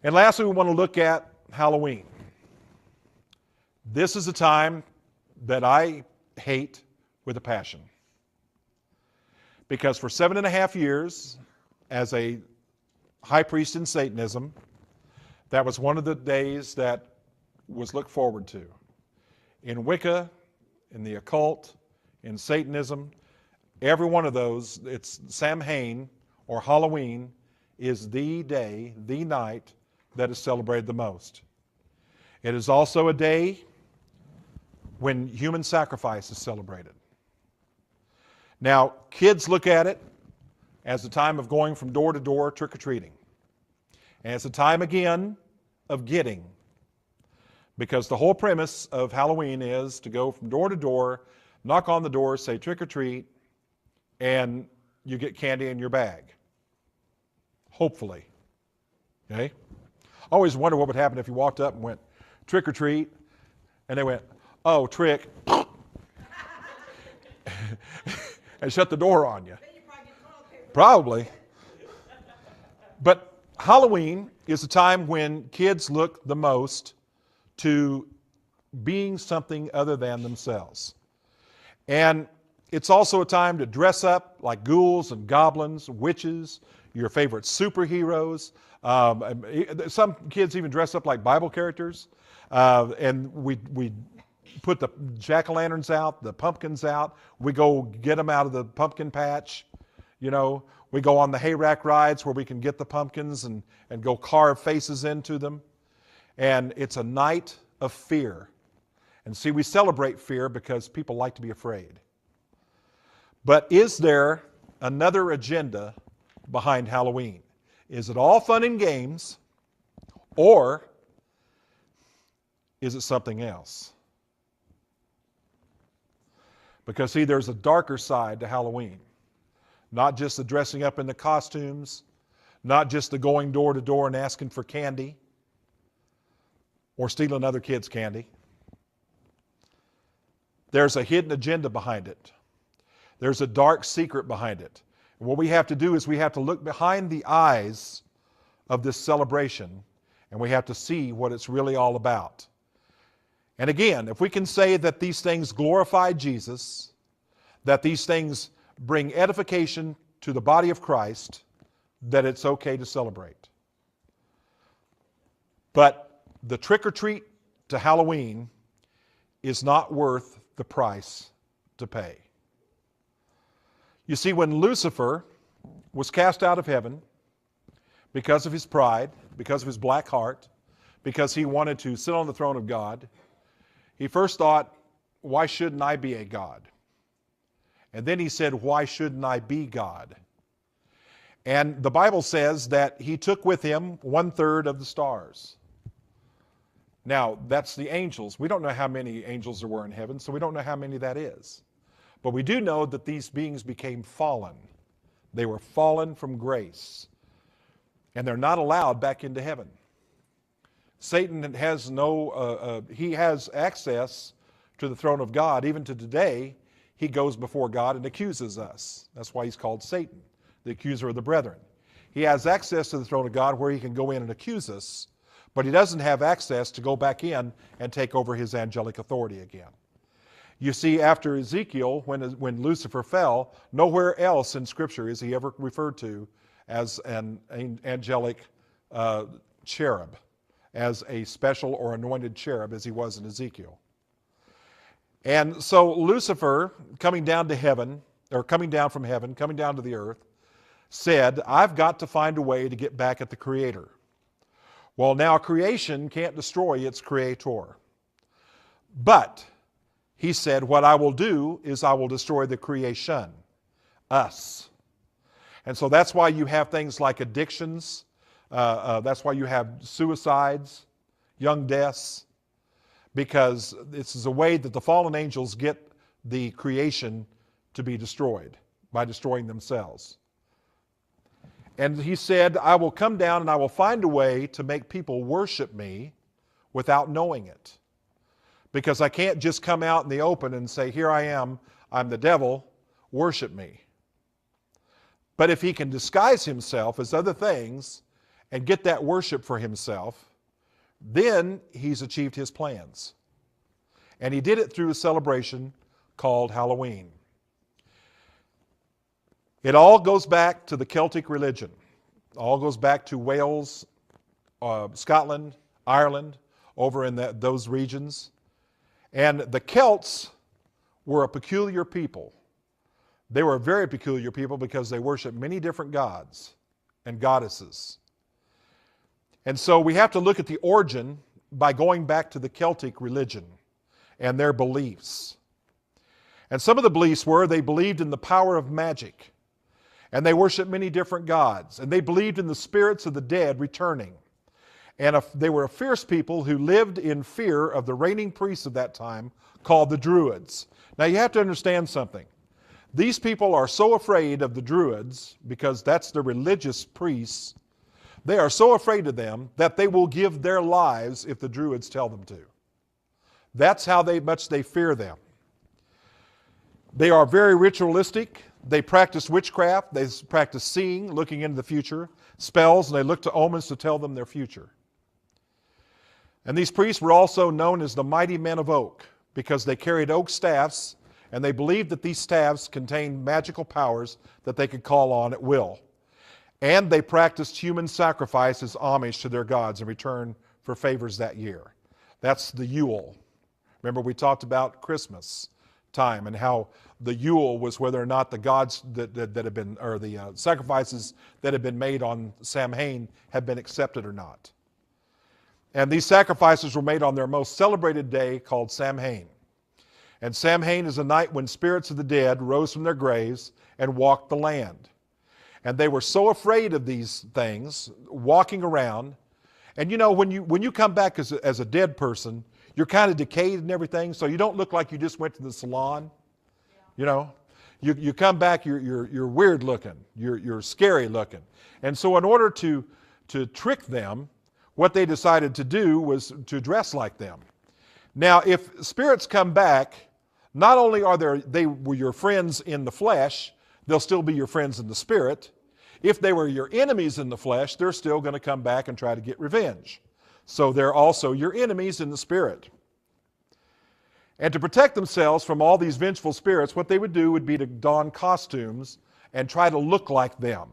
And lastly, we want to look at Halloween. This is a time that I hate with a passion. Because for 7.5 years, as a high priest in Satanism, that was one of the days that was looked forward to. In Wicca, in the occult, in Satanism, every one of those, it's Samhain or Halloween is the day, the night that is celebrated the most. It is also a day when human sacrifice is celebrated. Now, kids look at it as a time of going from door to door trick-or-treating. And it's a time again of getting. Because the whole premise of Halloween is to go from door to door, knock on the door, say trick-or-treat, and you get candy in your bag. Hopefully. Okay? I always wonder what would happen if you walked up and went trick-or-treat, and they went, oh, trick, and shut the door on you. Probably. But Halloween is a time when kids look the most to being something other than themselves. And it's also a time to dress up like ghouls and goblins, witches, your favorite superheroes. Some kids even dress up like Bible characters. And we put the jack-o'-lanterns out, the pumpkins out. We go get them out of the pumpkin patch. You know, we go on the hay rack rides where we can get the pumpkins and go carve faces into them. And it's a night of fear. And see, we celebrate fear because people like to be afraid. But is there another agenda behind Halloween? Is it all fun and games, or is it something else? Because see, there's a darker side to Halloween. Not just the dressing up in the costumes, not just the going door to door and asking for candy, or stealing other kids' candy. There's a hidden agenda behind it. There's a dark secret behind it. And what we have to do is we have to look behind the eyes of this celebration, and we have to see what it's really all about. And again, if we can say that these things glorify Jesus, that these things bring edification to the body of Christ, that it's okay to celebrate. But the trick-or-treat to Halloween is not worth the price to pay. You see, when Lucifer was cast out of heaven because of his pride, because of his black heart, because he wanted to sit on the throne of God, he first thought, why shouldn't I be a God? And then he said, why shouldn't I be God? And the Bible says that he took with him 1/3 of the stars. Now, that's the angels. We don't know how many angels there were in heaven, so we don't know how many that is. But we do know that these beings became fallen. They were fallen from grace. And they're not allowed back into heaven. Satan has he has access to the throne of God. Even to today, he goes before God and accuses us. That's why he's called Satan, the accuser of the brethren. He has access to the throne of God where he can go in and accuse us, but he doesn't have access to go back in and take over his angelic authority again. You see, after Ezekiel, when Lucifer fell, nowhere else in Scripture is he ever referred to as an angelic cherub, as a special or anointed cherub as he was in Ezekiel. And so Lucifer, coming down to heaven, or coming down from heaven, coming down to the earth, said, I've got to find a way to get back at the Creator. Well, now creation can't destroy its Creator. But he said, what I will do is I will destroy the creation, us. And so that's why you have things like addictions. That's why you have suicides, young deaths, because this is a way that the fallen angels get the creation to be destroyed by destroying themselves. And he said, I will come down and I will find a way to make people worship me without knowing it. Because I can't just come out in the open and say, here I am, I'm the devil, worship me. But if he can disguise himself as other things and get that worship for himself, then he's achieved his plans. And he did it through a celebration called Halloween. It all goes back to the Celtic religion. It all goes back to Wales, Scotland, Ireland, over in those regions. And the Celts were a peculiar people. They were a very peculiar people because they worshiped many different gods and goddesses. And so we have to look at the origin by going back to the Celtic religion and their beliefs. And some of the beliefs were they believed in the power of magic. And they worshiped many different gods. And they believed in the spirits of the dead returning. And they were a fierce people who lived in fear of the reigning priests of that time called the Druids. Now you have to understand something. These people are so afraid of the Druids, because that's the religious priests, they are so afraid of them that they will give their lives if the Druids tell them to. That's how much they fear them. They are very ritualistic. They practice witchcraft. They practice seeing, looking into the future, spells, and they look to omens to tell them their future. And these priests were also known as the mighty men of oak because they carried oak staffs, and they believed that these staffs contained magical powers that they could call on at will. And they practiced human sacrifice as homage to their gods in return for favors that year. That's the Yule. Remember, we talked about Christmas time and how the Yule was whether or not the gods that had been, or the sacrifices that had been made on Samhain had been accepted or not. And these sacrifices were made on their most celebrated day called Samhain. And Samhain is a night when spirits of the dead rose from their graves and walked the land. And they were so afraid of these things, walking around. And you know, when you come back as a dead person, you're kind of decayed and everything, so you don't look like you just went to the salon. You know, you come back, you're weird looking, you're scary looking. And so in order to trick them, what they decided to do was to dress like them. Now, if spirits come back, not only they were your friends in the flesh, they'll still be your friends in the spirit. If they were your enemies in the flesh, they're still going to come back and try to get revenge. So they're also your enemies in the spirit. And to protect themselves from all these vengeful spirits, what they would do would be to don costumes and try to look like them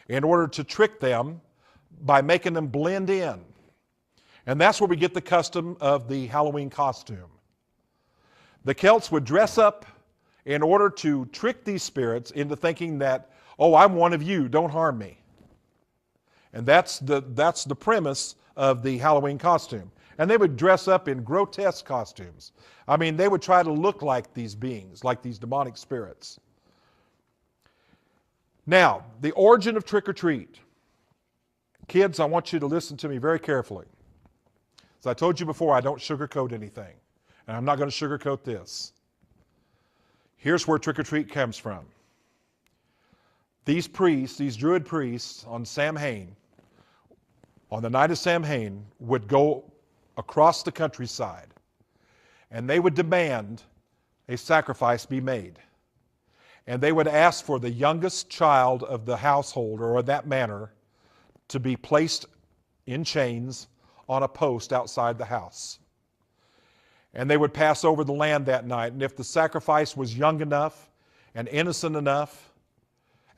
in order to trick them by making them blend in. And that's where we get the custom of the Halloween costume. The Celts would dress up in order to trick these spirits into thinking that, oh, I'm one of you, don't harm me. And that's the premise of the Halloween costume. And they would dress up in grotesque costumes. I mean, they would try to look like these beings, like these demonic spirits. Now, the origin of trick-or-treat. Kids, I want you to listen to me very carefully. As I told you before, I don't sugarcoat anything. And I'm not going to sugarcoat this. Here's where trick-or-treat comes from. These priests, these Druid priests on Samhain, on the night of Samhain, would go across the countryside and they would demand a sacrifice be made. And they would ask for the youngest child of the household or of that manor to be placed in chains on a post outside the house. And they would pass over the land that night. And if the sacrifice was young enough and innocent enough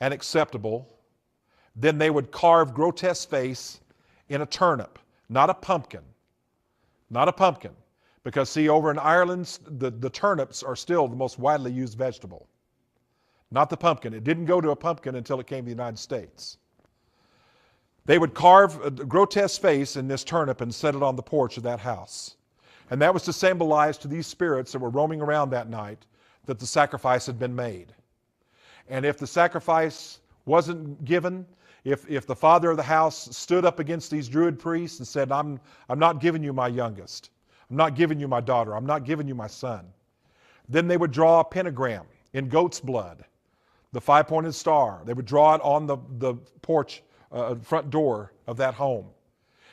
and acceptable, then they would carve grotesque face in a turnip, not a pumpkin. Not a pumpkin. Because see, over in Ireland, the turnips are still the most widely used vegetable. Not the pumpkin. It didn't go to a pumpkin until it came to the United States. They would carve a grotesque face in this turnip and set it on the porch of that house. And that was to symbolize to these spirits that were roaming around that night that the sacrifice had been made. And if the sacrifice wasn't given, if the father of the house stood up against these Druid priests and said, I'm not giving you my youngest, I'm not giving you my daughter, I'm not giving you my son, then they would draw a pentagram in goat's blood, the five-pointed star. They would draw it on the porch, front door of that home.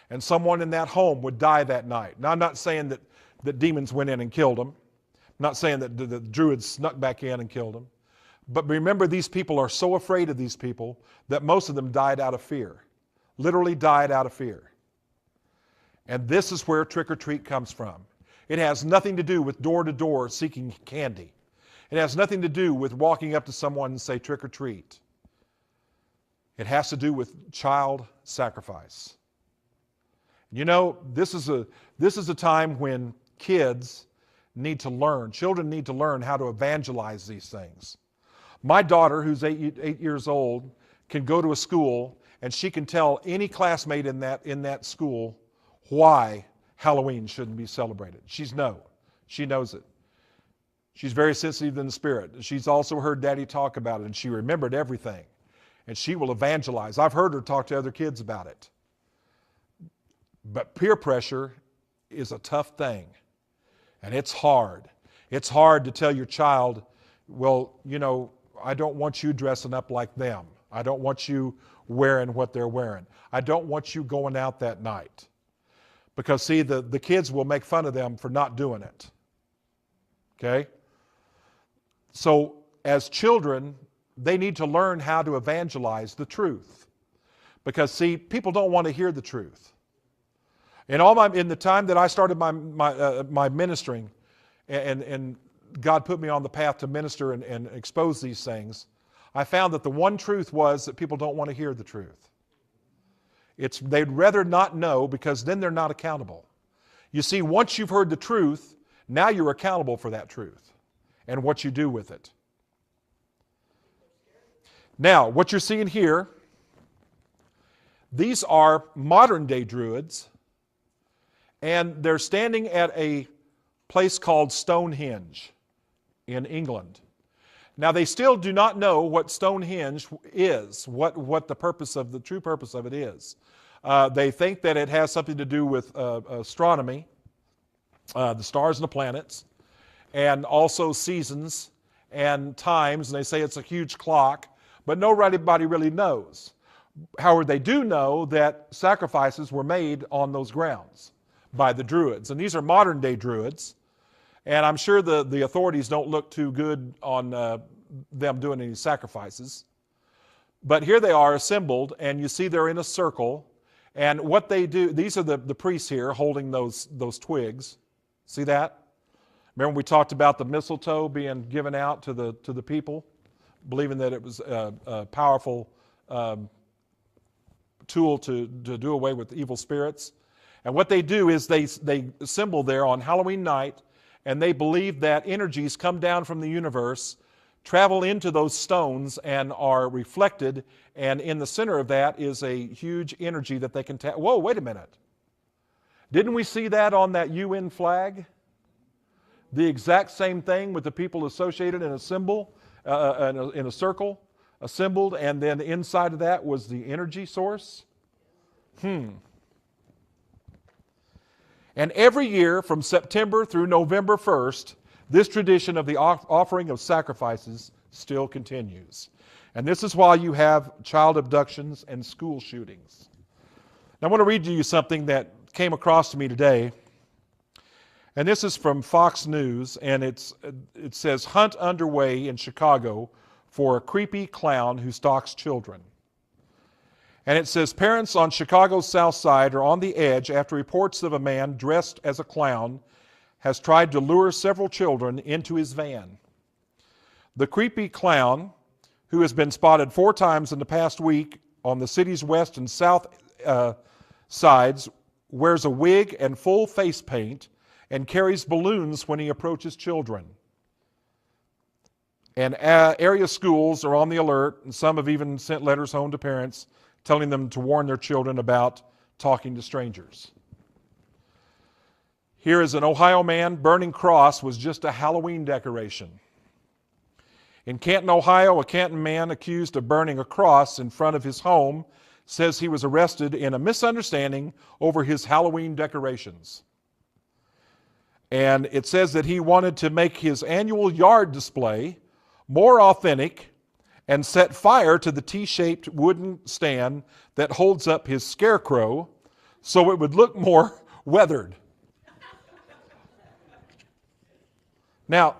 And someone in that home would die that night. Now, I'm not saying that demons went in and killed them. I'm not saying that the Druids snuck back in and killed them. But remember, these people are so afraid of these people that most of them died out of fear. literally died out of fear. And this is where trick-or-treat comes from. It has nothing to do with door-to-door seeking candy. It has nothing to do with walking up to someone and say trick-or-treat. It has to do with child sacrifice. You know, this is a time when kids need to learn, children need to learn how to evangelize these things. My daughter, who's 8 years old, can go to a school and she can tell any classmate in that school why Halloween shouldn't be celebrated. She knows it. She's very sensitive in the spirit. She's also heard Daddy talk about it, and she remembered everything. And she will evangelize. I've heard her talk to other kids about it. But peer pressure is a tough thing. And it's hard. It's hard to tell your child, well, you know, I don't want you dressing up like them. I don't want you wearing what they're wearing. I don't want you going out that night. Because, see, the kids will make fun of them for not doing it. Okay? So, as children, they need to learn how to evangelize the truth. Because, see, people don't want to hear the truth. In the time that I started my ministering, and God put me on the path to minister and expose these things, I found that the one truth was that people don't want to hear the truth. They'd rather not know, because then they're not accountable. You see, once you've heard the truth, now you're accountable for that truth and what you do with it. Now, what you're seeing here, these are modern day Druids, and they're standing at a place called Stonehenge in England. Now, they still do not know what Stonehenge is, what the true purpose of it is. They think that it has something to do with astronomy, the stars and the planets, and also seasons and times, and they say it's a huge clock, but nobody really knows. However, they do know that sacrifices were made on those grounds by the Druids, and these are modern day Druids. And I'm sure the authorities don't look too good on them doing any sacrifices. But here they are assembled, and you see they're in a circle. And what they do, these are the priests here holding those twigs. See that? Remember we talked about the mistletoe being given out to the people, believing that it was a powerful tool to do away with evil spirits. And what they do is they assemble there on Halloween night, and they believe that energies come down from the universe, travel into those stones, and are reflected, and in the center of that is a huge energy that they can tap. Whoa, wait a minute. Didn't we see that on that UN flag? The exact same thing with the people associated in a symbol, in a circle, assembled, and then inside of that was the energy source? And every year from September through November 1st, this tradition of the offering of sacrifices still continues. And this is why you have child abductions and school shootings. Now, I want to read to you something that came across to me today. And this is from Fox News, and it says, "Hunt underway in Chicago for a creepy clown who stalks children." And it says, parents on Chicago's South Side are on the edge after reports of a man dressed as a clown has tried to lure several children into his van. The creepy clown, who has been spotted 4 times in the past week on the city's west and south sides, wears a wig and full face paint and carries balloons when he approaches children. And area schools are on the alert, and some have even sent letters home to parents telling them to warn their children about talking to strangers. Here is an Ohio man. Burning cross was just a Halloween decoration. In Canton, Ohio, a Canton man accused of burning a cross in front of his home says he was arrested in a misunderstanding over his Halloween decorations. And it says that he wanted to make his annual yard display more authentic and set fire to the T-shaped wooden stand that holds up his scarecrow so it would look more weathered. Now,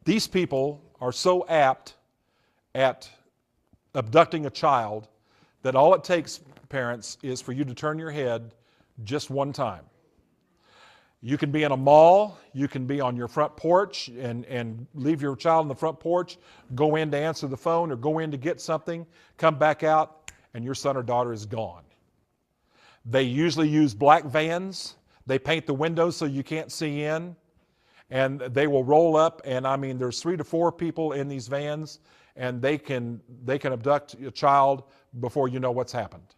these people are so apt at abducting a child that all it takes, parents, is for you to turn your head just one time. You can be in a mall, you can be on your front porch and leave your child on the front porch, go in to answer the phone or go in to get something, come back out, and your son or daughter is gone. They usually use black vans. They paint the windows so you can't see in. And they will roll up, and I mean, there's 3 to 4 people in these vans, and they can abduct a child before you know what's happened.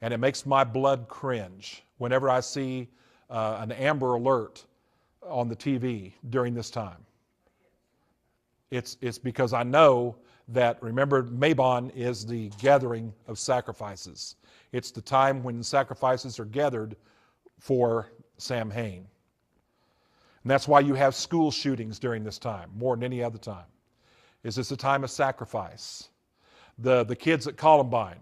And it makes my blood cringe whenever I see an Amber Alert on the TV during this time. It's because I know that, remember, Mabon is the gathering of sacrifices. It's the time when sacrifices are gathered for Samhain. And that's why you have school shootings during this time, more than any other time. It's a time of sacrifice. The kids at Columbine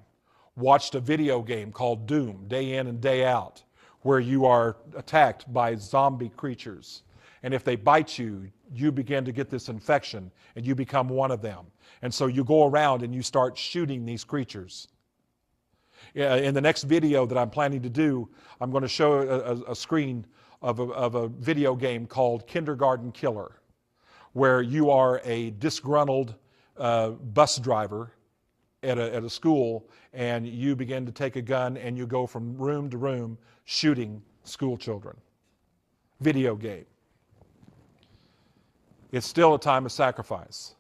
watched a video game called Doom, day in and day out, where you are attacked by zombie creatures. And if they bite you, you begin to get this infection and you become one of them. And so you go around and you start shooting these creatures. In the next video that I'm planning to do, I'm going to show a screen of a video game called Kindergarten Killer, where you are a disgruntled bus driver at a school, and you begin to take a gun and you go from room to room shooting school children. Video game. It's still a time of sacrifice.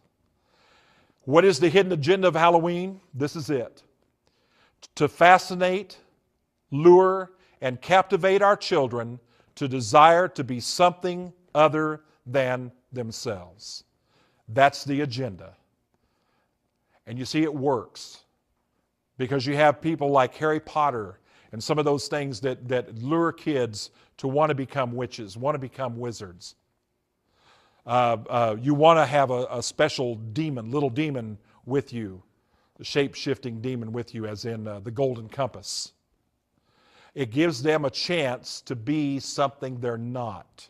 What is the hidden agenda of Halloween? This is it. To fascinate, lure, and captivate our children to desire to be something other than themselves. That's the agenda. And you see, it works. Because you have people like Harry Potter and some of those things that lure kids to want to become witches, want to become wizards. You want to have a special demon, little demon with you, the shape-shifting demon with you, as in the golden compass. It gives them a chance to be something they're not.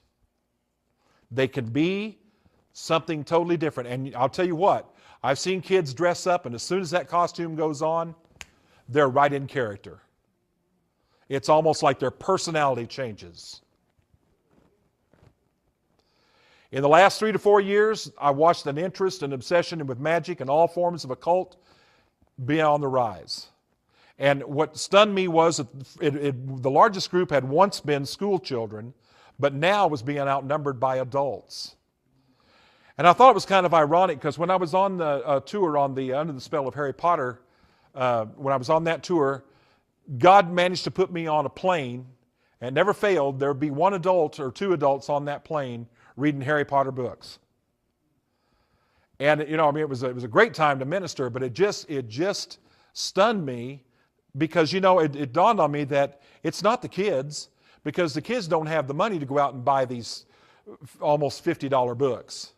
They can be something totally different. And I'll tell you what, I've seen kids dress up, and as soon as that costume goes on, they're right in character. It's almost like their personality changes. In the last 3 to 4 years, I watched an interest and obsession with magic and all forms of occult be on the rise. And what stunned me was that the largest group had once been school children, but now was being outnumbered by adults. And I thought it was kind of ironic, because when I was on the tour on the Under the Spell of Harry Potter, when I was on that tour, God managed to put me on a plane, and never failed, there would be 1 adult or 2 adults on that plane reading Harry Potter books. And, you know, I mean, it was a great time to minister, but it just stunned me, because, you know, it dawned on me that it's not the kids, because the kids don't have the money to go out and buy these almost $50 books.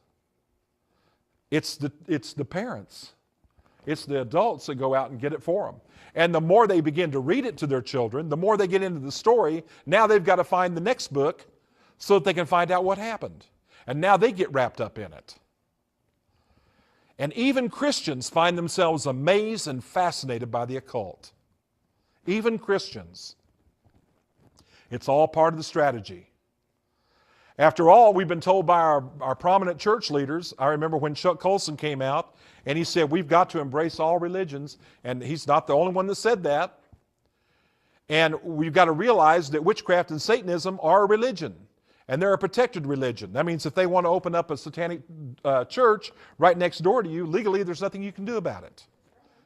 It's the parents. It's the adults that go out and get it for them. And the more they begin to read it to their children, the more they get into the story, now they've got to find the next book so that they can find out what happened. And now they get wrapped up in it. And even Christians find themselves amazed and fascinated by the occult. Even Christians. It's all part of the strategy. After all, we've been told by our prominent church leaders. I remember when Chuck Colson came out and he said, we've got to embrace all religions. And he's not the only one that said that. And we've got to realize that witchcraft and Satanism are a religion. And they're a protected religion. That means if they want to open up a satanic church right next door to you, legally there's nothing you can do about it,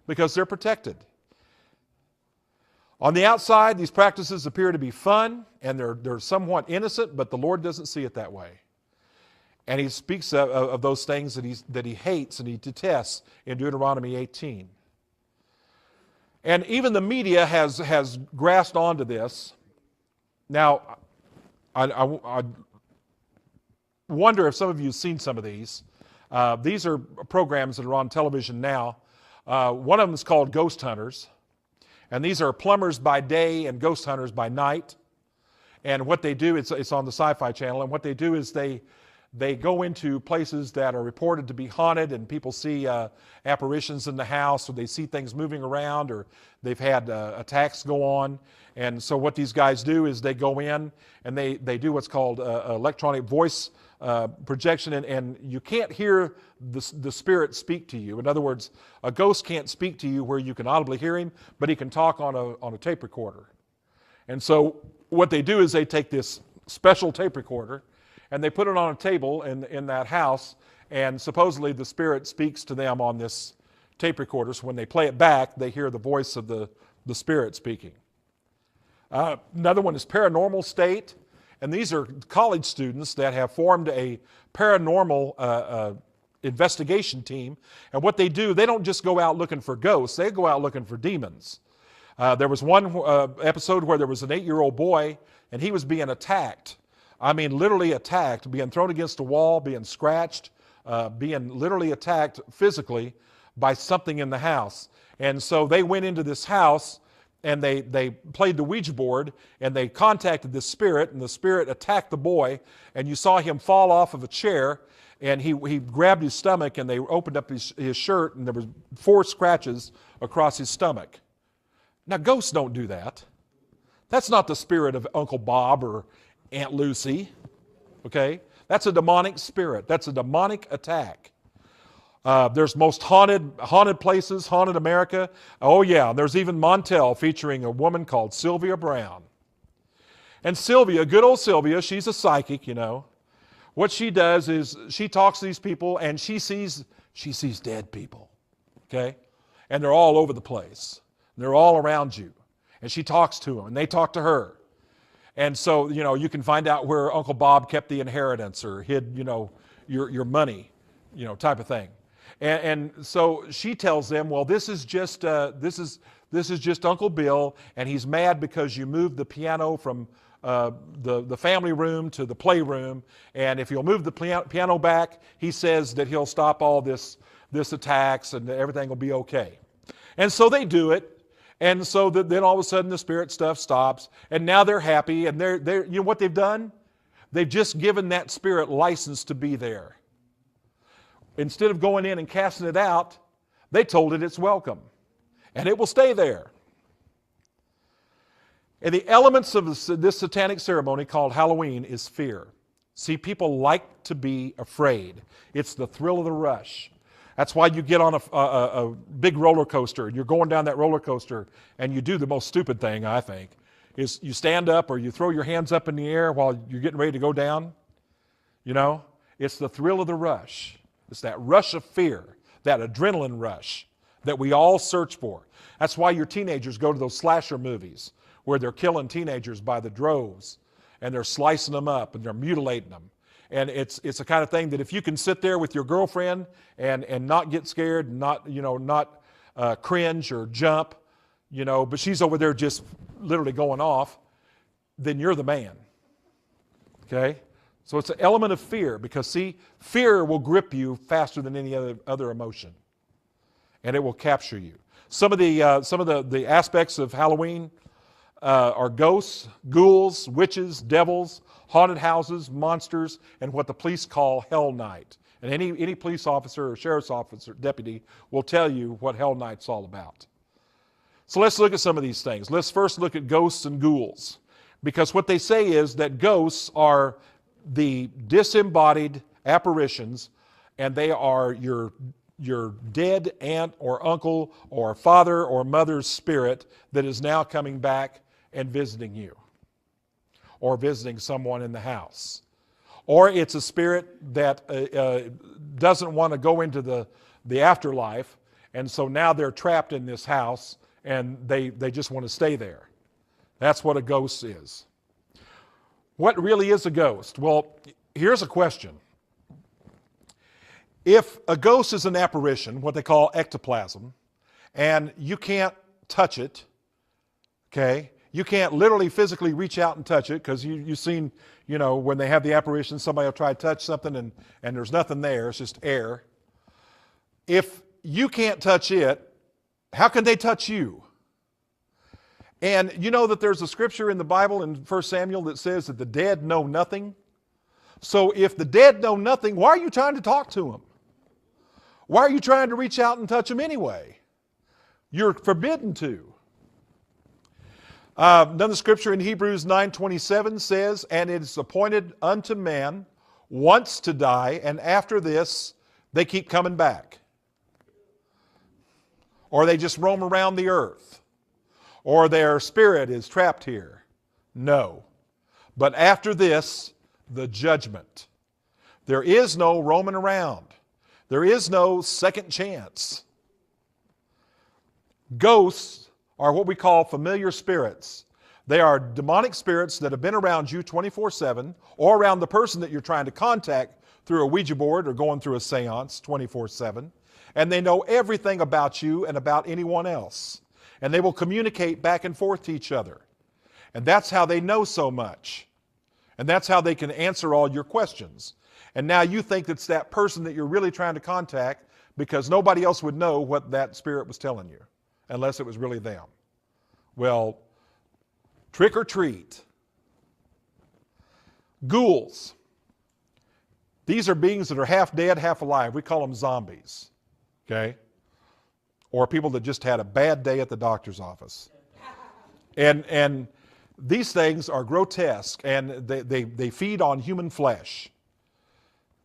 because they're protected. On the outside, these practices appear to be fun, and they're somewhat innocent, but the Lord doesn't see it that way. And he speaks of those things that he hates and he detests in Deuteronomy 18. And even the media has grasped onto this. Now, I wonder if some of you have seen some of these. These are programs that are on television now. One of them is called Ghost Hunters. And these are plumbers by day and ghost hunters by night. And what they do, it's on the Sci-Fi Channel, and what they do is they They go into places that are reported to be haunted, and people see apparitions in the house, or they see things moving around, or they've had attacks go on. And so what these guys do is they go in and they do what's called electronic voice projection, and you can't hear the spirit speak to you. In other words, a ghost can't speak to you where you can audibly hear him, but he can talk on a tape recorder. And so what they do is they take this special tape recorder and they put it on a table in that house, and supposedly the spirit speaks to them on this tape recorder. So when they play it back, they hear the voice of the spirit speaking. Another one is paranormal state, and these are college students that have formed a paranormal investigation team. And what they do, they don't just go out looking for ghosts, they go out looking for demons. There was one episode where there was an 8-year-old boy, and he was being attacked. I mean, literally attacked, being thrown against a wall, being scratched, being literally attacked physically by something in the house. And so they went into this house, and they played the Ouija board, and they contacted the spirit, and the spirit attacked the boy, and you saw him fall off of a chair, and he grabbed his stomach, and they opened up his shirt, and there was 4 scratches across his stomach. Now, ghosts don't do that. That's not the spirit of Uncle Bob or Aunt Lucy, okay? That's a demonic spirit. That's a demonic attack. There's most haunted places, haunted America. Oh yeah, there's even Montel featuring a woman called Sylvia Brown. And Sylvia, good old Sylvia, she's a psychic, you know. What she does is she talks to these people, and she sees dead people, okay? And they're all over the place. They're all around you. And she talks to them, and they talk to her. And so, you know, you can find out where Uncle Bob kept the inheritance or hid, you know, your money, you know, type of thing. And so she tells them, well, this is just Uncle Bill, and he's mad because you moved the piano from the family room to the playroom, and if you'll move the piano back, he says that he'll stop all this attacks and everything will be okay. And so they do it. And so then all of a sudden the spirit stuff stops, and now they're happy, and they're you know what they've done? They've just given that spirit license to be there. Instead of going in and casting it out, they told it it's welcome, and it will stay there. And the elements of this satanic ceremony called Halloween is fear. See, people like to be afraid. It's the thrill of the rush. That's why you get on a big roller coaster, and you're going down that roller coaster, and you do the most stupid thing, I think, is you stand up or you throw your hands up in the air while you're getting ready to go down. You know, it's the thrill of the rush. It's that rush of fear, that adrenaline rush that we all search for. That's why your teenagers go to those slasher movies where they're killing teenagers by the droves, and they're slicing them up and they're mutilating them. And it's the kind of thing that if you can sit there with your girlfriend and not get scared, not cringe or jump, you know, but she's over there just literally going off, then you're the man. Okay? So it's an element of fear, because see, fear will grip you faster than any other emotion, and it will capture you. Some of the aspects of Halloween are ghosts, ghouls, witches, devils, haunted houses, monsters, and what the police call Hell Night. And any police officer or sheriff's officer, deputy, will tell you what Hell Night's all about. So let's look at some of these things. Let's first look at ghosts and ghouls, because what they say is that ghosts are the disembodied apparitions, and they are your dead aunt or uncle or father or mother's spirit that is now coming back and visiting you, or visiting someone in the house. Or it's a spirit that doesn't want to go into the afterlife, and so now they're trapped in this house, and they just want to stay there. That's what a ghost is. What really is a ghost? Well, here's a question. If a ghost is an apparition, what they call ectoplasm, and you can't touch it, okay? You can't literally physically reach out and touch it, because you've seen, you know, when they have the apparition, somebody will try to touch something and there's nothing there, it's just air. If you can't touch it, how can they touch you? And you know that there's a scripture in the Bible in 1 Samuel that says that the dead know nothing. So if the dead know nothing, why are you trying to talk to them? Why are you trying to reach out and touch them anyway? You're forbidden to. Another scripture in Hebrews 9:27 says, "And it is appointed unto man once to die, and after this they keep coming back." Or they just roam around the earth. Or their spirit is trapped here. No. But after this, the judgment. There is no roaming around. There is no second chance. Ghosts are what we call familiar spirits. They are demonic spirits that have been around you 24/7 or around the person that you're trying to contact through a Ouija board or going through a seance 24/7. And they know everything about you and about anyone else. And they will communicate back and forth to each other. And that's how they know so much. And that's how they can answer all your questions. And now you think it's that person that you're really trying to contact because nobody else would know what that spirit was telling you, unless it was really them. Well, trick or treat. Ghouls. These are beings that are half dead, half alive. We call them zombies. Okay? Or people that just had a bad day at the doctor's office. And these things are grotesque, and they feed on human flesh.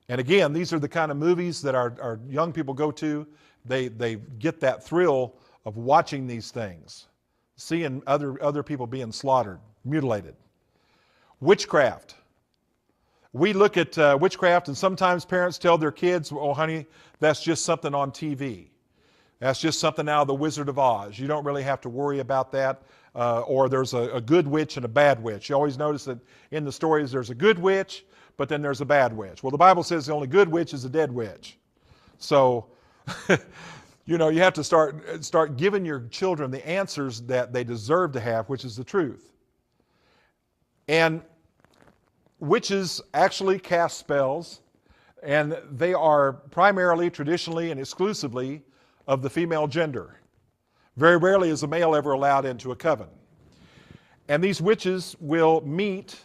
And again, these are the kind of movies that our young people go to. They get that thrill of watching these things, seeing other people being slaughtered, mutilated. Witchcraft. We look at witchcraft, and sometimes parents tell their kids, "Oh, honey, that's just something on TV. That's just something out of the Wizard of Oz. You don't really have to worry about that." Or there's a good witch and a bad witch. You always notice that in the stories there's a good witch, but then there's a bad witch. Well, the Bible says the only good witch is a dead witch. So, you have to start giving your children the answers that they deserve to have, which is the truth. And witches actually cast spells, and they are primarily, traditionally, and exclusively of the female gender. Very rarely is a male ever allowed into a coven. And these witches will meet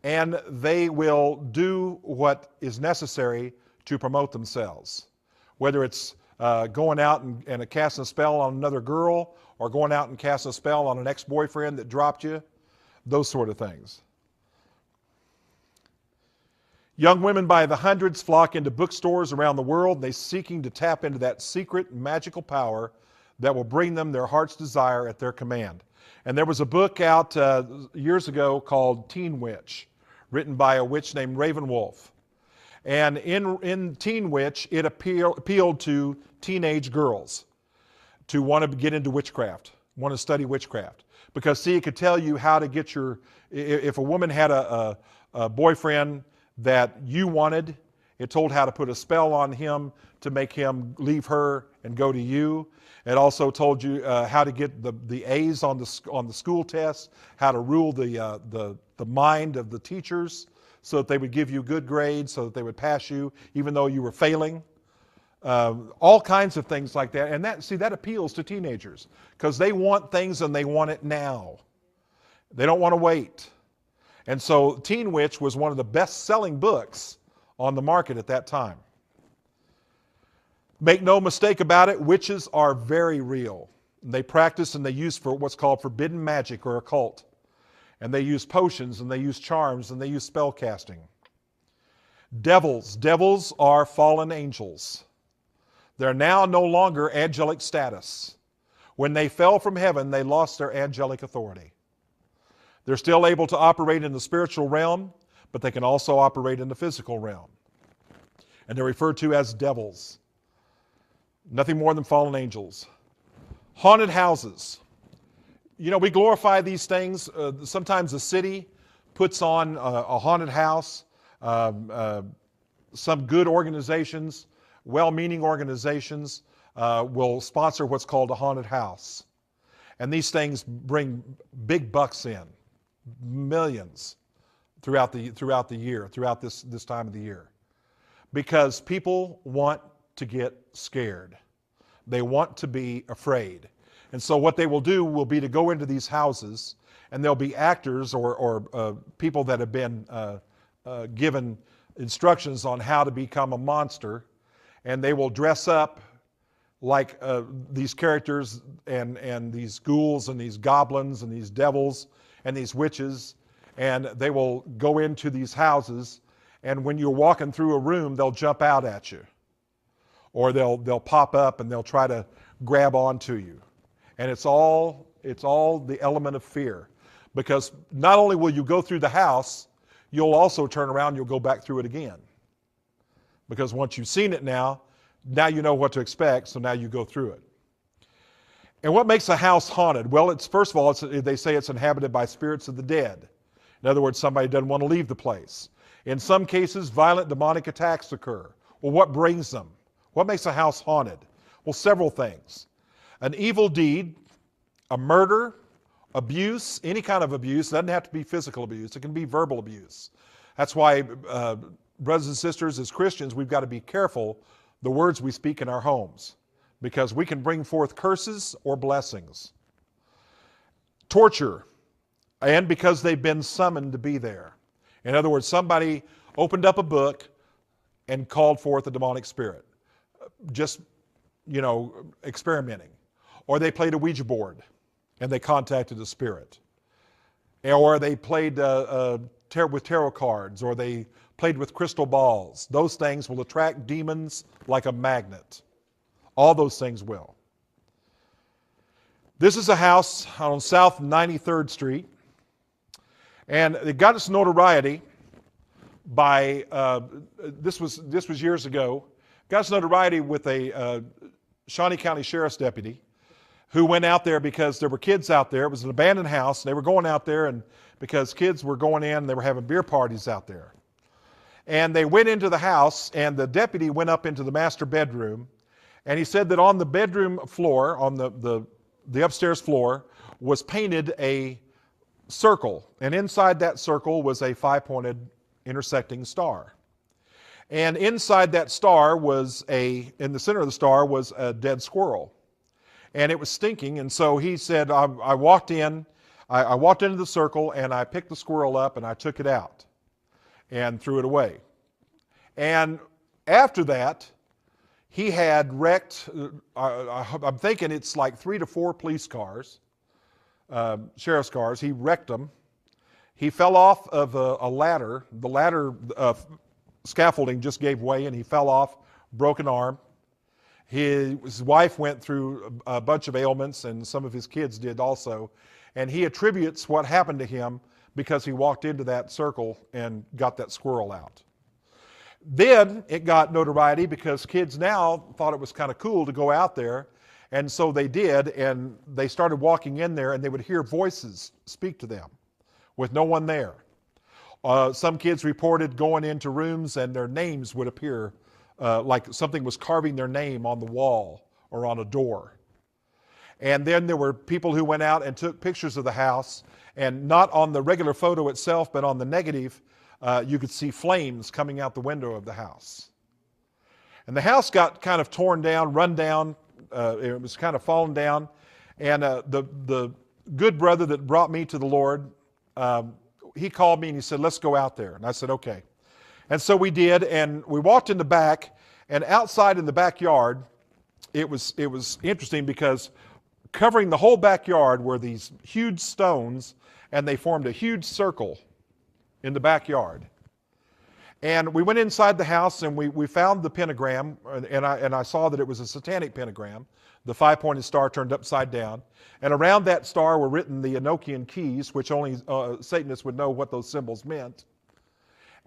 and they will do what is necessary to promote themselves. Whether it's going out and casting a spell on another girl, or going out and casting a spell on an ex-boyfriend that dropped you, those sort of things. Young women by the hundreds flock into bookstores around the world. They're seeking to tap into that secret magical power that will bring them their heart's desire at their command. And there was a book out years ago called Teen Witch, written by a witch named Ravenwolf. And in Teen Witch, it appealed to teenage girls to want to get into witchcraft, want to study witchcraft. Because, see, it could tell you how to get if a woman had a boyfriend that you wanted, it told how to put a spell on him to make him leave her and go to you. It also told you how to get the A's on the school test, how to rule the mind of the teachers so that they would give you good grades, so that they would pass you even though you were failing. All kinds of things like that. And that appeals to teenagers because they want things and they want it now. They don't want to wait. And so Teen Witch was one of the best-selling books on the market at that time. Make no mistake about it, witches are very real. They practice and they use for what's called forbidden magic or occult. And they use potions and they use charms and they use spell casting. Devils are fallen angels. They're now no longer angelic status. When they fell from heaven, they lost their angelic authority. They're still able to operate in the spiritual realm, but they can also operate in the physical realm. And they're referred to as devils. Nothing more than fallen angels. Haunted houses. We glorify these things. Sometimes the city puts on a haunted house. Some good organizations, well-meaning organizations, will sponsor what's called a haunted house. And these things bring big bucks in, millions throughout the year, throughout this time of the year. Because people want to get scared. They want to be afraid. And so what they will do will be to go into these houses, and there'll be actors or people that have been given instructions on how to become a monster, and they will dress up like these characters and these ghouls and these goblins and these devils and these witches, and they will go into these houses, and when you're walking through a room, they'll jump out at you, or they'll pop up and they'll try to grab onto you. And it's all the element of fear, because not only will you go through the house, you'll also turn around and you'll go back through it again. Because once you've seen it now you know what to expect, so now you go through it. And what makes a house haunted? Well, first of all, they say it's inhabited by spirits of the dead. In other words, somebody doesn't want to leave the place. In some cases, violent demonic attacks occur. Well, what brings them? What makes a house haunted? Well, several things. An evil deed, a murder, abuse, any kind of abuse. It doesn't have to be physical abuse. It can be verbal abuse. That's why, brothers and sisters, as Christians, we've got to be careful the words we speak in our homes, because we can bring forth curses or blessings. Torture, and because they've been summoned to be there. In other words, somebody opened up a book and called forth a demonic spirit, just, experimenting. Or they played a Ouija board and they contacted a spirit. Or they played with tarot cards, or they played with crystal balls. Those things will attract demons like a magnet. All those things will. This is a house on South 93rd Street, and it got its notoriety by, this was years ago, got its notoriety with a Shawnee County Sheriff's deputy who went out there because there were kids out there. It was an abandoned house, and they were going out there, and because kids were going in, they were having beer parties out there. And they went into the house, and the deputy went up into the master bedroom, and he said that on the bedroom floor, on the upstairs floor, was painted a circle, and inside that circle was a 5-pointed intersecting star. And inside that star was in the center of the star was a dead squirrel. And it was stinking, and so he said, I walked into the circle, and I picked the squirrel up, and I took it out and threw it away. And after that, he had wrecked, I'm thinking it's like 3 to 4 police cars, sheriff's cars. He wrecked them. He fell off of a ladder. The ladder scaffolding just gave way, and he fell off, broken arm. His wife went through a bunch of ailments, and some of his kids did also. And he attributes what happened to him because he walked into that circle and got that squirrel out. Then it got notoriety because kids now thought it was kind of cool to go out there, and so they did, and they started walking in there, and they would hear voices speak to them with no one there. Some kids reported going into rooms and their names would appear, like something was carving their name on the wall or on a door. And then there were people who went out and took pictures of the house, and not on the regular photo itself, but on the negative, you could see flames coming out the window of the house. And the house got kind of torn down, run down. It was kind of fallen down. And the good brother that brought me to the Lord, he called me and he said, let's go out there. And I said, okay. And so we did, and we walked in the back, and outside in the backyard, it was interesting because covering the whole backyard were these huge stones, and they formed a huge circle in the backyard. And we went inside the house, and we found the pentagram, and I saw that it was a satanic pentagram, the 5-pointed star turned upside down. And around that star were written the Enochian keys, which only Satanists would know what those symbols meant.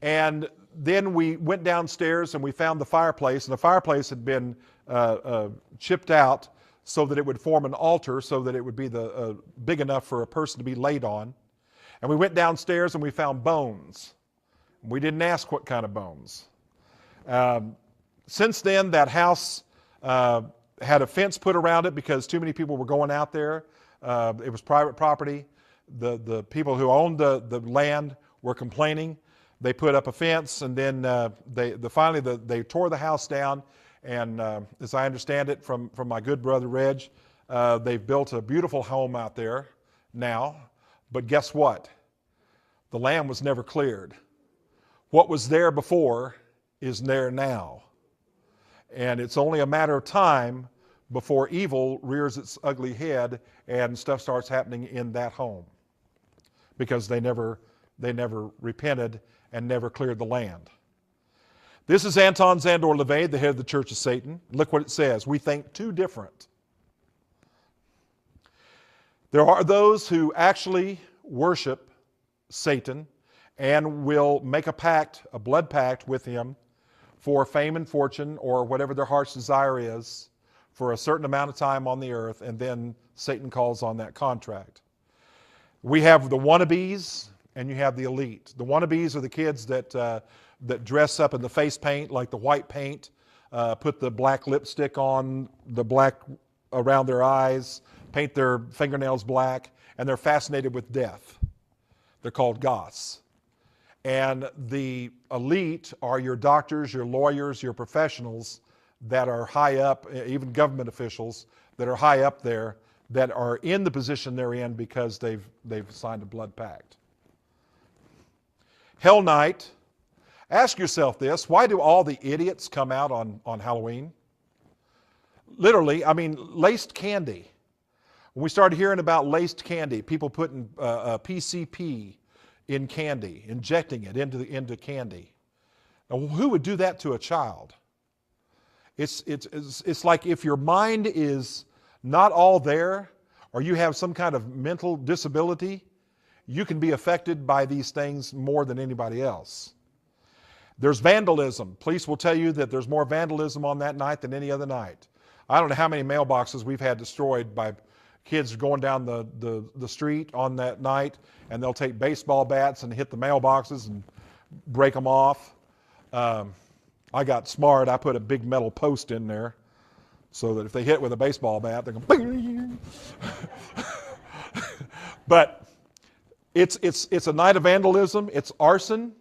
And then we went downstairs and we found the fireplace, and the fireplace had been chipped out so that it would form an altar, so that it would be big enough for a person to be laid on. And we went downstairs and we found bones. We didn't ask what kind of bones. Since then, that house had a fence put around it because too many people were going out there. It was private property. The people who owned the land were complaining. They put up a fence, and then finally they tore the house down. And as I understand it from my good brother Reg, they've built a beautiful home out there now. But guess what? The land was never cleared. What was there before is there now. And it's only a matter of time before evil rears its ugly head and stuff starts happening in that home, because they never repented and never cleared the land. This is Anton Szandor LaVey, the head of the Church of Satan. Look what it says. We think too different. There are those who actually worship Satan and will make a pact, a blood pact with him for fame and fortune or whatever their heart's desire is for a certain amount of time on the earth, and then Satan calls on that contract. We have the wannabes and you have the elite. The wannabes are the kids that dress up in the face paint, like the white paint, put the black lipstick on, the black around their eyes, paint their fingernails black, and they're fascinated with death. They're called goths. And the elite are your doctors, your lawyers, your professionals that are high up, even government officials that are high up there, that are in the position they're in because they've signed a blood pact. Hell Night. Ask yourself this: why do all the idiots come out on Halloween? Literally, I mean, laced candy. When we started hearing about laced candy, people putting PCP in candy, injecting it into candy. Now, who would do that to a child? It's like if your mind is not all there, or you have some kind of mental disability, you can be affected by these things more than anybody else. There's vandalism. Police will tell you that there's more vandalism on that night than any other night. I don't know how many mailboxes we've had destroyed by kids going down the street on that night, and they'll take baseball bats and hit the mailboxes and break them off. I got smart. I put a big metal post in there so that if they hit with a baseball bat, they're going But it's a night of vandalism. It's arson,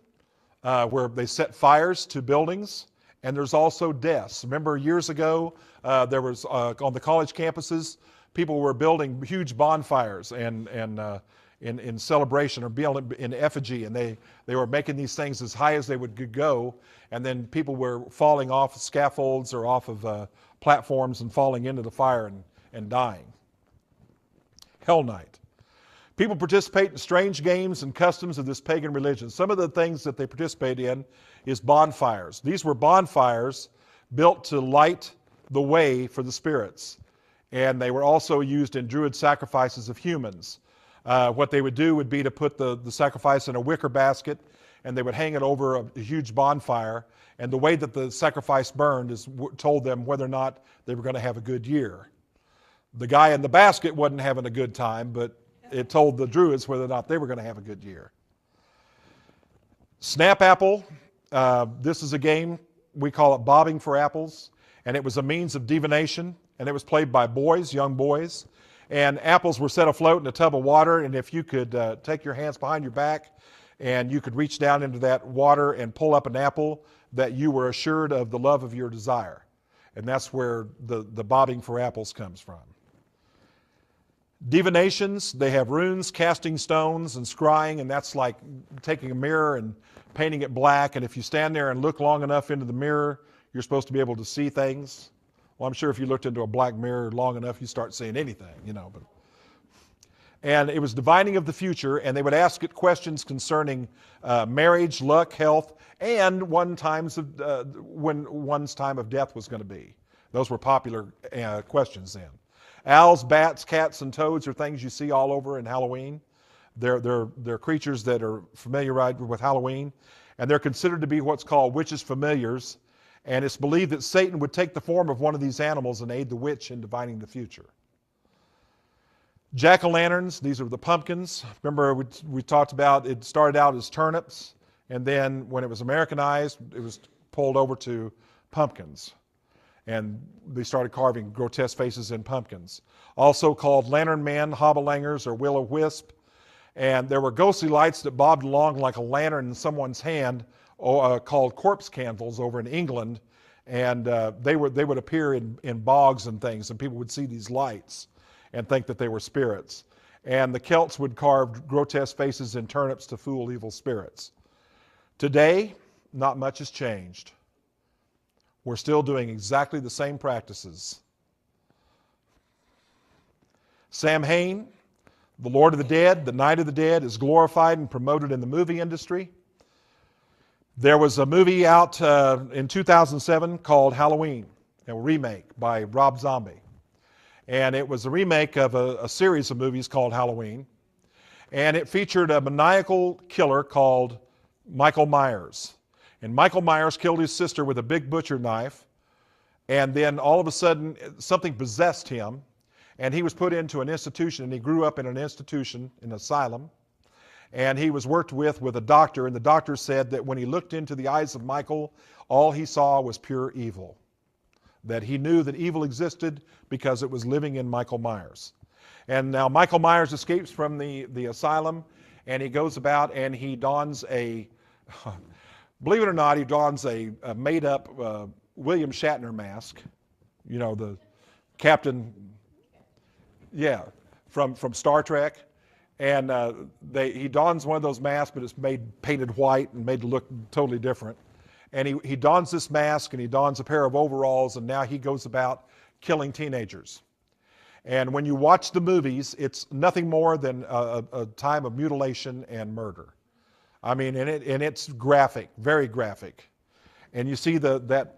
where they set fires to buildings, and there's also deaths. Remember years ago, there was on the college campuses, people were building huge bonfires and in celebration or building in effigy, and they were making these things as high as they would go, and then people were falling off scaffolds or off of platforms and falling into the fire and dying. Hell Night. People participate in strange games and customs of this pagan religion. Some of the things that they participate in is bonfires. These were bonfires built to light the way for the spirits. And they were also used in Druid sacrifices of humans. What they would do would be to put the sacrifice in a wicker basket, and they would hang it over a huge bonfire. And the way that the sacrifice burned told them whether or not they were going to have a good year. The guy in the basket wasn't having a good time, but it told the Druids whether or not they were going to have a good year. Snap Apple. This is a game, we call it bobbing for apples, and it was a means of divination, and it was played by boys, young boys, and apples were set afloat in a tub of water, and if you could take your hands behind your back and you could reach down into that water and pull up an apple, that you were assured of the love of your desire. And that's where the bobbing for apples comes from. Divinations, they have runes, casting stones, and scrying, and that's like taking a mirror and painting it black, and if you stand there and look long enough into the mirror, you're supposed to be able to see things. Well, I'm sure if you looked into a black mirror long enough, you start seeing anything, you know. And it was divining of the future, and they would ask it questions concerning marriage, luck, health, and when one's time of death was going to be. Those were popular questions then. Owls, bats, cats, and toads are things you see all over in Halloween. They're creatures that are familiar with Halloween, and they're considered to be what's called witches' familiars. And it's believed that Satan would take the form of one of these animals and aid the witch in divining the future. Jack-o'-lanterns, these are the pumpkins. Remember we talked about it started out as turnips, and then when it was Americanized, it was pulled over to pumpkins. And they started carving grotesque faces in pumpkins. Also called lantern men, hobblangers, or will-o'-wisp. And there were ghostly lights that bobbed along like a lantern in someone's hand, called corpse candles over in England. And they would appear in bogs and things, and people would see these lights and think that they were spirits. And the Celts would carve grotesque faces in turnips to fool evil spirits. Today, not much has changed. We're still doing exactly the same practices. Samhain, the Lord of the Dead, the Night of the Dead, is glorified and promoted in the movie industry. There was a movie out in 2007 called Halloween, a remake by Rob Zombie. And it was a remake of a series of movies called Halloween. And it featured a maniacal killer called Michael Myers. And Michael Myers killed his sister with a big butcher knife. And then all of a sudden, something possessed him. And he was put into an institution, and he grew up in an institution, an asylum. And he was worked with a doctor, and the doctor said that when he looked into the eyes of Michael, all he saw was pure evil. That he knew that evil existed because it was living in Michael Myers. And now Michael Myers escapes from the asylum, and he goes about and he dons a, believe it or not, he dons a made-up William Shatner mask. You know, the Captain, yeah, from Star Trek. And he dons one of those masks, but it's painted white and made to look totally different. And he dons this mask, and he dons a pair of overalls, and now he goes about killing teenagers. And when you watch the movies, it's nothing more than a time of mutilation and murder. I mean, and it's graphic, very graphic. And you see that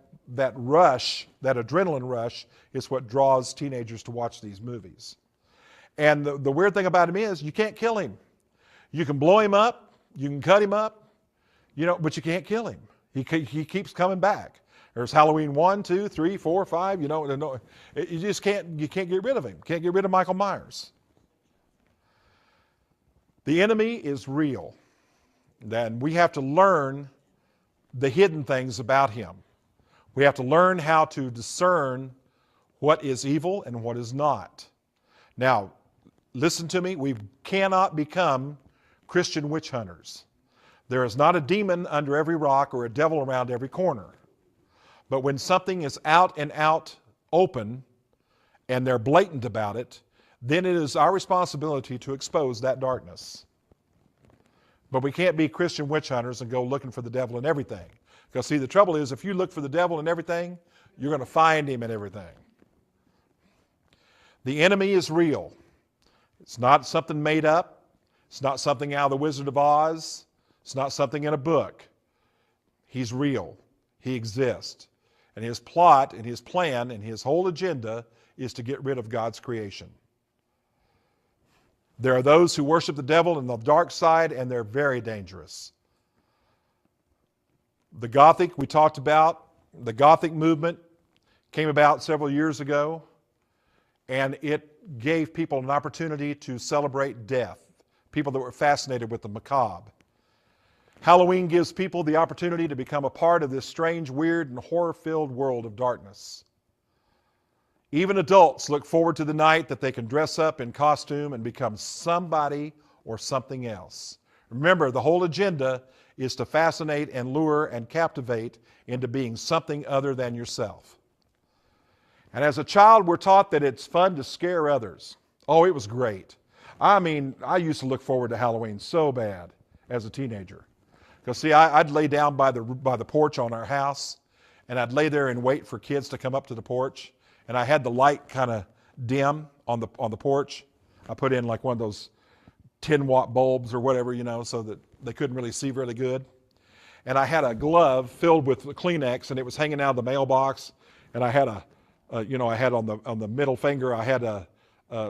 rush, that adrenaline rush, is what draws teenagers to watch these movies. And the weird thing about him is you can't kill him. You can blow him up, you can cut him up, but you can't kill him. He keeps coming back. There's Halloween 1, 2, 3, 4, 5, you just can't get rid of him. Can't get rid of Michael Myers. The enemy is real. Then we have to learn the hidden things about him. We have to learn how to discern what is evil and what is not. Now, listen to me, we cannot become Christian witch hunters. There is not a demon under every rock or a devil around every corner. But when something is out and out open and they're blatant about it, then it is our responsibility to expose that darkness. But we can't be Christian witch hunters and go looking for the devil in everything. Because see, the trouble is, if you look for the devil in everything, you're going to find him in everything. The enemy is real. It's not something made up. It's not something out of the Wizard of Oz. It's not something in a book. He's real. He exists. And his plot and his plan and his whole agenda is to get rid of God's creation. There are those who worship the devil in the dark side, and they're very dangerous. The Gothic, we talked about, the Gothic movement came about several years ago, and it gave people an opportunity to celebrate death, people that were fascinated with the macabre. Halloween gives people the opportunity to become a part of this strange, weird, and horror-filled world of darkness. Even adults look forward to the night that they can dress up in costume and become somebody or something else. Remember, the whole agenda is to fascinate and lure and captivate into being something other than yourself. And as a child, we're taught that it's fun to scare others. Oh, it was great. I mean, I used to look forward to Halloween so bad as a teenager. Because see, I'd lay down by the porch on our house, and I'd lay there and wait for kids to come up to the porch. And I had the light kind of dim on the porch. I put in like one of those 10-watt bulbs or whatever, so that they couldn't really see really good. And I had a glove filled with Kleenex, and it was hanging out of the mailbox. And I had I had on the middle finger, I had a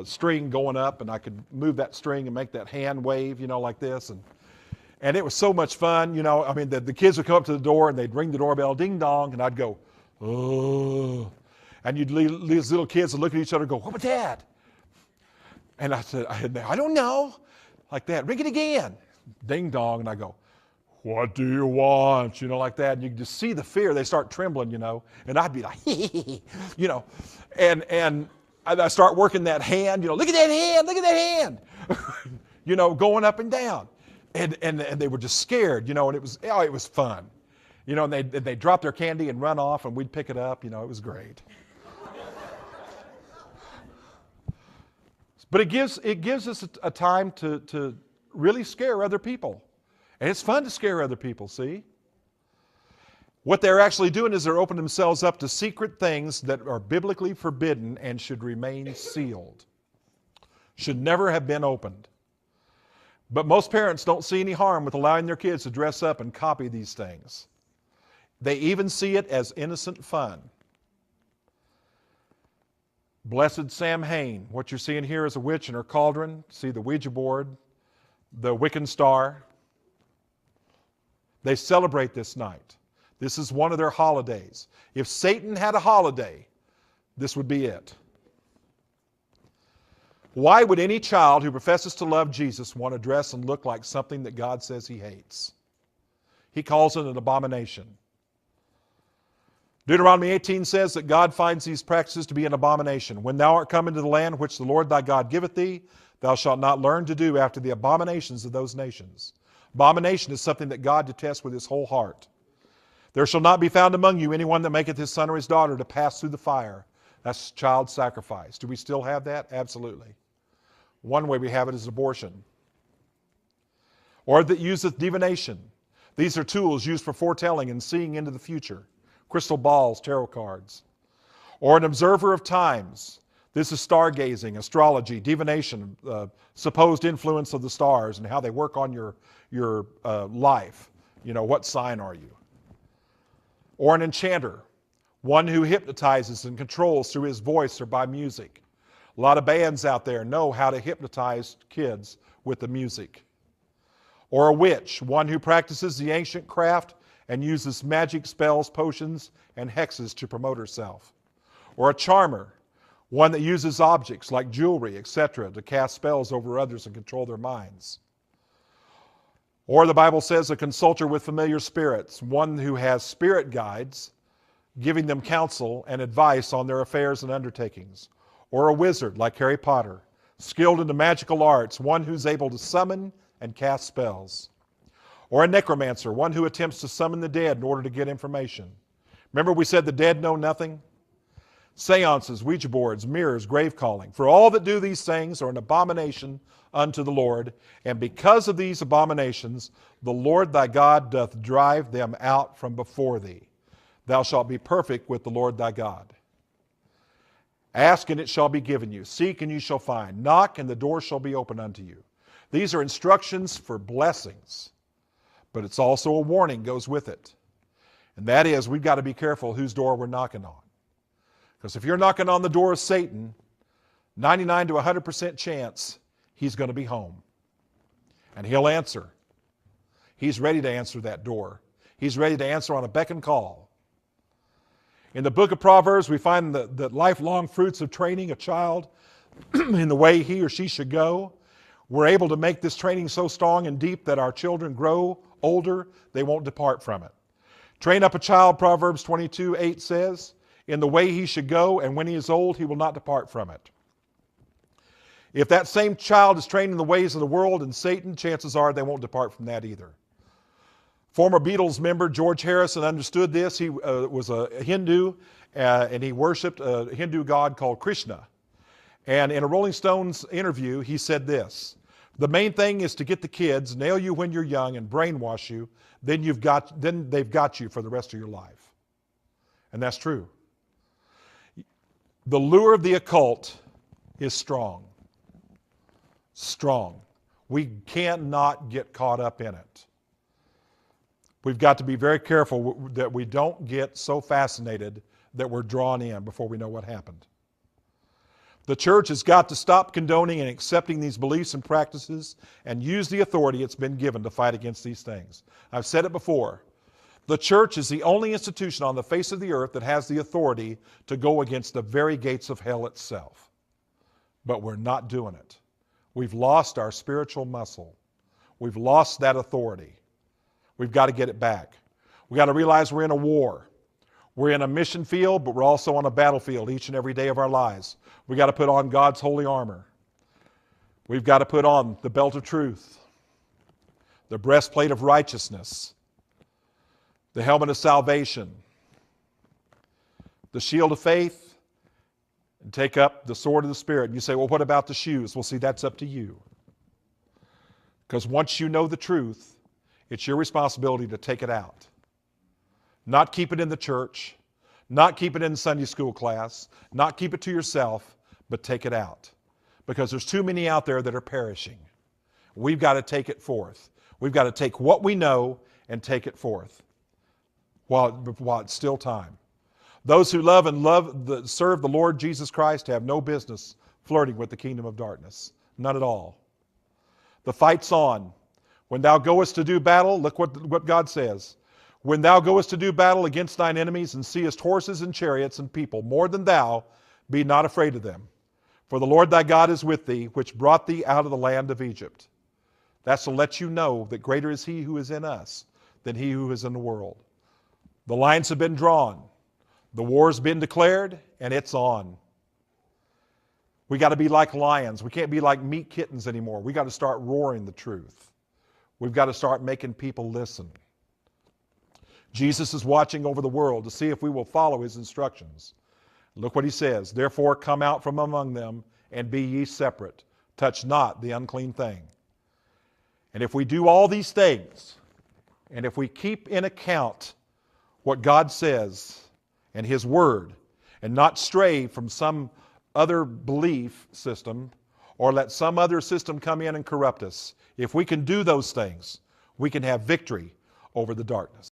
string going up, and I could move that string and make that hand wave, like this. And it was so much fun, I mean, the kids would come up to the door and they'd ring the doorbell, ding dong, and I'd go, oh. And these little kids would look at each other and go, what was that? And I said, I don't know. Like that, ring it again. Ding dong, and I go, what do you want? Like that. And you can just see the fear. They start trembling, and I'd be like, and I start working that hand, look at that hand, going up and down. And they were just scared, and it was fun. And they'd drop their candy and run off, and we'd pick it up, it was great. But it gives us a time to really scare other people. And it's fun to scare other people, see? What they're actually doing is they're opening themselves up to secret things that are biblically forbidden and should remain sealed. Should never have been opened. But most parents don't see any harm with allowing their kids to dress up and copy these things. They even see it as innocent fun. Blessed Samhain. What you're seeing here is a witch in her cauldron. See the Ouija board, the Wiccan star. They celebrate this night. This is one of their holidays. If Satan had a holiday, this would be it. Why would any child who professes to love Jesus want to dress and look like something that God says he hates? He calls it an abomination. Deuteronomy 18 says that God finds these practices to be an abomination. When thou art come into the land which the Lord thy God giveth thee, thou shalt not learn to do after the abominations of those nations. Abomination is something that God detests with his whole heart. There shall not be found among you anyone that maketh his son or his daughter to pass through the fire. That's child sacrifice. Do we still have that? Absolutely. One way we have it is abortion. Or that useth divination. These are tools used for foretelling and seeing into the future. Crystal balls, tarot cards. Or an observer of times. This is stargazing, astrology, divination, supposed influence of the stars and how they work on your life. You know, what sign are you? Or an enchanter, one who hypnotizes and controls through his voice or by music. A lot of bands out there know how to hypnotize kids with the music. Or a witch, one who practices the ancient craft and uses magic spells, potions, and hexes to promote herself. Or a charmer, one that uses objects like jewelry, etc., to cast spells over others and control their minds. Or the Bible says a consulter with familiar spirits, one who has spirit guides, giving them counsel and advice on their affairs and undertakings. Or a wizard like Harry Potter, skilled in the magical arts, one who's able to summon and cast spells. Or a necromancer, one who attempts to summon the dead in order to get information. Remember we said the dead know nothing? Seances, Ouija boards, mirrors, grave calling. For all that do these things are an abomination unto the Lord, and because of these abominations, the Lord thy God doth drive them out from before thee. Thou shalt be perfect with the Lord thy God. Ask and it shall be given you. Seek and you shall find. Knock and the door shall be opened unto you. These are instructions for blessings, but it's also a warning goes with it. And that is, we've got to be careful whose door we're knocking on. Because if you're knocking on the door of Satan, 99 to 100% chance he's going to be home. And he'll answer. He's ready to answer that door. He's ready to answer on a beck and call. In the book of Proverbs, we find the lifelong fruits of training a child in the way he or she should go. We're able to make this training so strong and deep that our children grow older, they won't depart from it. Train up a child, Proverbs 22:8 says, in the way he should go, and when he is old, he will not depart from it. If that same child is trained in the ways of the world and Satan, chances are they won't depart from that either. Former Beatles member George Harrison understood this. He was a Hindu, and he worshipped a Hindu god called Krishna. And in a Rolling Stones interview, he said this: the main thing is to get the kids, nail you when you're young, and brainwash you. Then they've got you for the rest of your life. And that's true. The lure of the occult is strong. Strong. We cannot get caught up in it. We've got to be very careful that we don't get so fascinated that we're drawn in before we know what happened. The church has got to stop condoning and accepting these beliefs and practices and use the authority it's been given to fight against these things. I've said it before. The church is the only institution on the face of the earth that has the authority to go against the very gates of hell itself. But we're not doing it. We've lost our spiritual muscle. We've lost that authority. We've got to get it back. We've got to realize we're in a war. We're in a mission field, but we're also on a battlefield each and every day of our lives. We've got to put on God's holy armor. We've got to put on the belt of truth, the breastplate of righteousness, the helmet of salvation, the shield of faith, and take up the sword of the Spirit. And you say, well, what about the shoes? Well, see, that's up to you. Because once you know the truth, it's your responsibility to take it out. Not keep it in the church, not keep it in Sunday school class, not keep it to yourself, but take it out. Because there's too many out there that are perishing. We've got to take it forth. We've got to take what we know and take it forth while it's still time. Those who love and serve the Lord Jesus Christ have no business flirting with the kingdom of darkness. None at all. The fight's on. When thou goest to do battle, look what God says. When thou goest to do battle against thine enemies and seest horses and chariots and people more than thou, be not afraid of them. For the Lord thy God is with thee, which brought thee out of the land of Egypt. That's to let you know that greater is he who is in us than he who is in the world. The lines have been drawn. The war's been declared, and it's on. We got to be like lions. We can't be like meat kittens anymore. We got to start roaring the truth. We've got to start making people listen. Jesus is watching over the world to see if we will follow his instructions. Look what he says. Therefore come out from among them and be ye separate. Touch not the unclean thing. And if we do all these things, and if we keep in account what God says and his word, and not stray from some other belief system or let some other system come in and corrupt us, if we can do those things, we can have victory over the darkness.